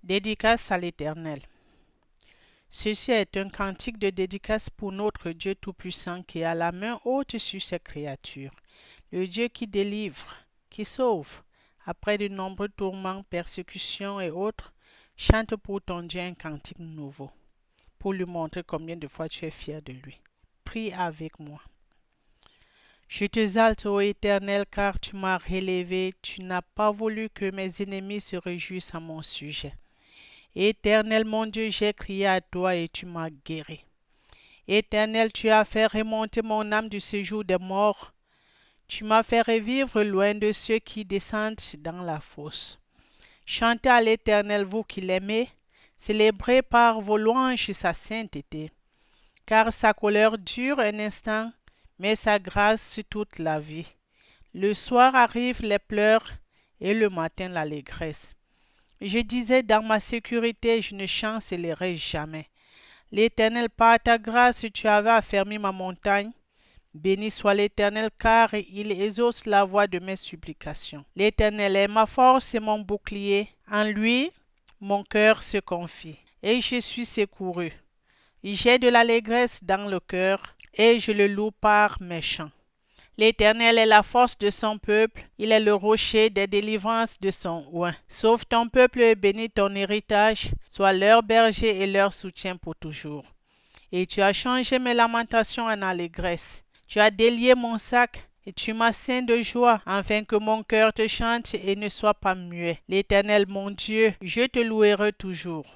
Dédicace à l'Éternel. Ceci est un cantique de dédicace pour notre Dieu Tout-Puissant qui a la main haute sur ses créatures. Le Dieu qui délivre, qui sauve. Après de nombreux tourments, persécutions et autres, chante pour ton Dieu un cantique nouveau, pour lui montrer combien de fois tu es fier de lui. Prie avec moi. Je t'exalte, ô Éternel, car tu m'as relevé. Tu n'as pas voulu que mes ennemis se réjouissent à mon sujet. Éternel mon Dieu, j'ai crié à toi et tu m'as guéri. Éternel, tu as fait remonter mon âme du séjour des morts. Tu m'as fait revivre loin de ceux qui descendent dans la fosse. Chantez à l'Éternel, vous qui l'aimez, célébrez par vos louanges sa sainteté. Car sa colère dure un instant, mais sa grâce toute la vie. Le soir arrivent les pleurs et le matin l'allégresse. Je disais dans ma sécurité, je ne chancellerai jamais. L'Éternel, par ta grâce, tu avais affermi ma montagne. Béni soit l'Éternel, car il exauce la voix de mes supplications. L'Éternel est ma force et mon bouclier. En lui, mon cœur se confie, et je suis secouru. J'ai de l'allégresse dans le cœur, et je le loue par mes chants. L'Éternel est la force de son peuple, il est le rocher des délivrances de son oint. Sauve ton peuple et bénis ton héritage, sois leur berger et leur soutien pour toujours. Et tu as changé mes lamentations en allégresse. Tu as délié mon sac et tu m'as ceint de joie, afin que mon cœur te chante et ne soit pas muet. L'Éternel mon Dieu, je te louerai toujours.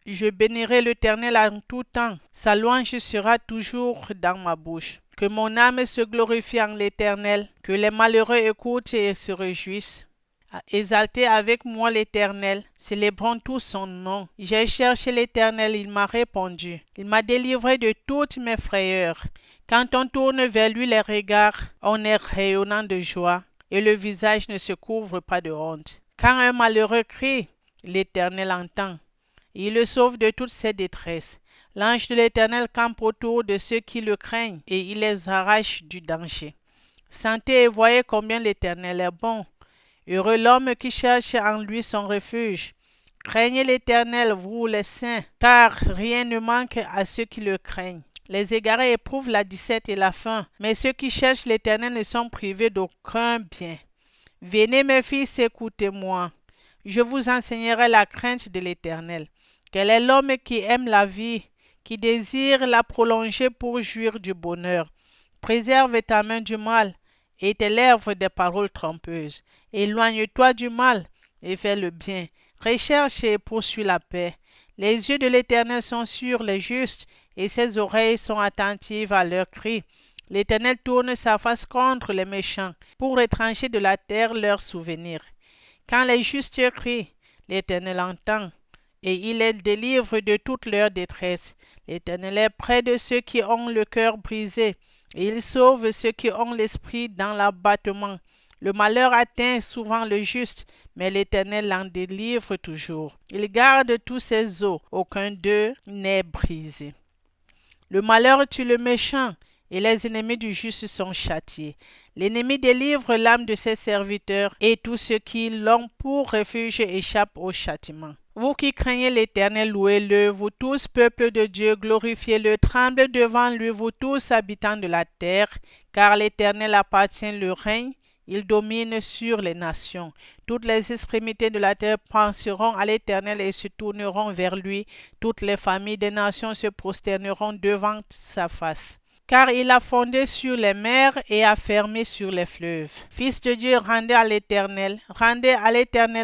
Je bénirai l'Éternel en tout temps. Sa louange sera toujours dans ma bouche. Que mon âme se glorifie en l'Éternel, que les malheureux écoutent et se réjouissent. Exaltez avec moi l'Éternel, célébrons tous son nom. J'ai cherché l'Éternel, il m'a répondu. Il m'a délivré de toutes mes frayeurs. Quand on tourne vers lui les regards, on est rayonnant de joie, et le visage ne se couvre pas de honte. Quand un malheureux crie, l'Éternel entend. Il le sauve de toutes ses détresses. L'ange de l'Éternel campe autour de ceux qui le craignent et il les arrache du danger. Sentez et voyez combien l'Éternel est bon. Heureux l'homme qui cherche en lui son refuge. Craignez l'Éternel, vous les saints, car rien ne manque à ceux qui le craignent. Les égarés éprouvent la disette et la faim, mais ceux qui cherchent l'Éternel ne sont privés d'aucun bien. Venez mes fils, écoutez-moi. Je vous enseignerai la crainte de l'Éternel. Quel est l'homme qui aime la vie, qui désire la prolonger pour jouir du bonheur? Préserve ta main du mal et tes lèvres des paroles trompeuses. Éloigne-toi du mal et fais le bien. Recherche et poursuis la paix. Les yeux de l'Éternel sont sur les justes et ses oreilles sont attentives à leurs cris. L'Éternel tourne sa face contre les méchants pour retrancher de la terre leurs souvenirs. Quand les justes crient, l'Éternel entend et il les délivre de toute leur détresse. L'Éternel est près de ceux qui ont le cœur brisé et il sauve ceux qui ont l'esprit dans l'abattement. Le malheur atteint souvent le juste, mais l'Éternel l'en délivre toujours. Il garde tous ses os, aucun d'eux n'est brisé. Le malheur tue le méchant, et les ennemis du juste sont châtiés. L'ennemi délivre l'âme de ses serviteurs, et tous ceux qui l'ont pour refuge échappent au châtiment. Vous qui craignez l'Éternel, louez-le, vous tous, peuple de Dieu, glorifiez-le, tremblez devant lui, vous tous, habitants de la terre, car l'Éternel appartient le règne, il domine sur les nations. Toutes les extrémités de la terre penseront à l'Éternel et se tourneront vers lui. Toutes les familles des nations se prosterneront devant sa face. Car il a fondé sur les mers et a fermé sur les fleuves. Fils de Dieu, rendez à l'Éternel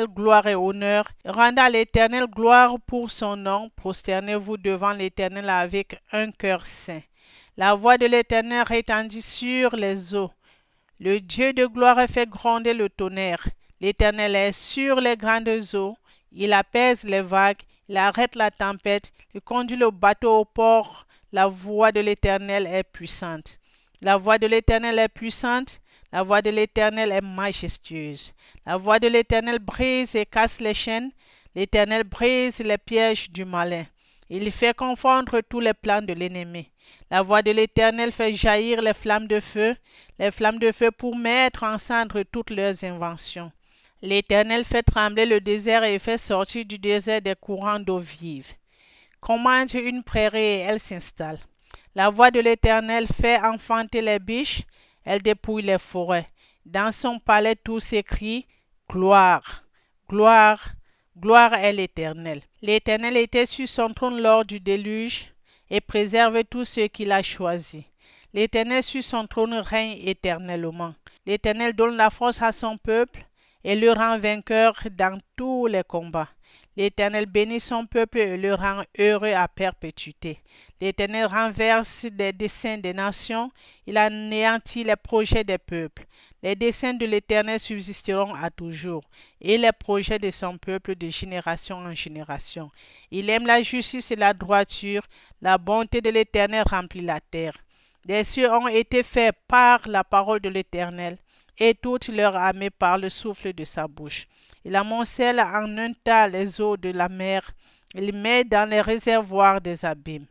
gloire et honneur. Rendez à l'Éternel gloire pour son nom. Prosternez-vous devant l'Éternel avec un cœur saint. La voix de l'Éternel retendit sur les eaux. Le Dieu de gloire fait gronder le tonnerre. L'Éternel est sur les grandes eaux. Il apaise les vagues. Il arrête la tempête. Il conduit le bateau au port. La voix de l'Éternel est puissante. La voix de l'Éternel est puissante. La voix de l'Éternel est majestueuse. La voix de l'Éternel brise et casse les chaînes. L'Éternel brise les pièges du malin. Il fait confondre tous les plans de l'ennemi. La voix de l'Éternel fait jaillir les flammes de feu pour mettre en cendre toutes leurs inventions. L'Éternel fait trembler le désert et fait sortir du désert des courants d'eau vive. Commande une prairie et elle s'installe. La voix de l'Éternel fait enfanter les biches, elle dépouille les forêts. Dans son palais tous s'écrient gloire, gloire, gloire est l'Éternel. L'Éternel était sur son trône lors du déluge et préserve tous ceux qu'il a choisis. L'Éternel sur son trône règne éternellement. L'Éternel donne la force à son peuple et le rend vainqueur dans tous les combats. L'Éternel bénit son peuple et le rend heureux à perpétuité. L'Éternel renverse les desseins des nations, il anéantit les projets des peuples. Les desseins de l'Éternel subsisteront à toujours, et les projets de son peuple de génération en génération. Il aime la justice et la droiture, la bonté de l'Éternel remplit la terre. Les cieux ont été faits par la parole de l'Éternel, et toute leur armée par le souffle de sa bouche. Il amoncelle en un tas les eaux de la mer, il met dans les réservoirs des abîmes.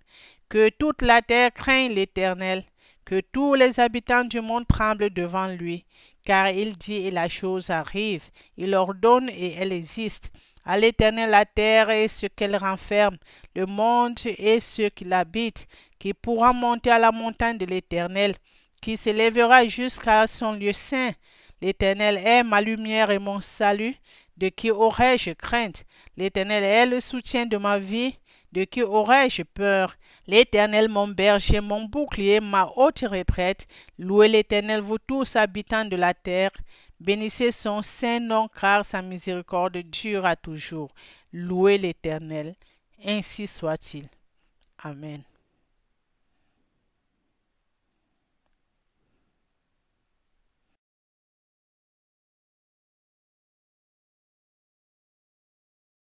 Que toute la terre craigne l'Éternel, que tous les habitants du monde tremblent devant lui, car il dit et la chose arrive, il ordonne et elle existe. À l'Éternel la terre et ce qu'elle renferme, le monde et ceux qui l'habitent, qui pourra monter à la montagne de l'Éternel, qui s'élèvera jusqu'à son lieu saint. L'Éternel est ma lumière et mon salut. De qui aurais-je crainte? L'Éternel est le soutien de ma vie. De qui aurais-je peur? L'Éternel mon berger, mon bouclier, ma haute retraite. Louez l'Éternel, vous tous habitants de la terre. Bénissez son saint nom, car sa miséricorde dure à toujours. Louez l'Éternel. Ainsi soit-il. Amen.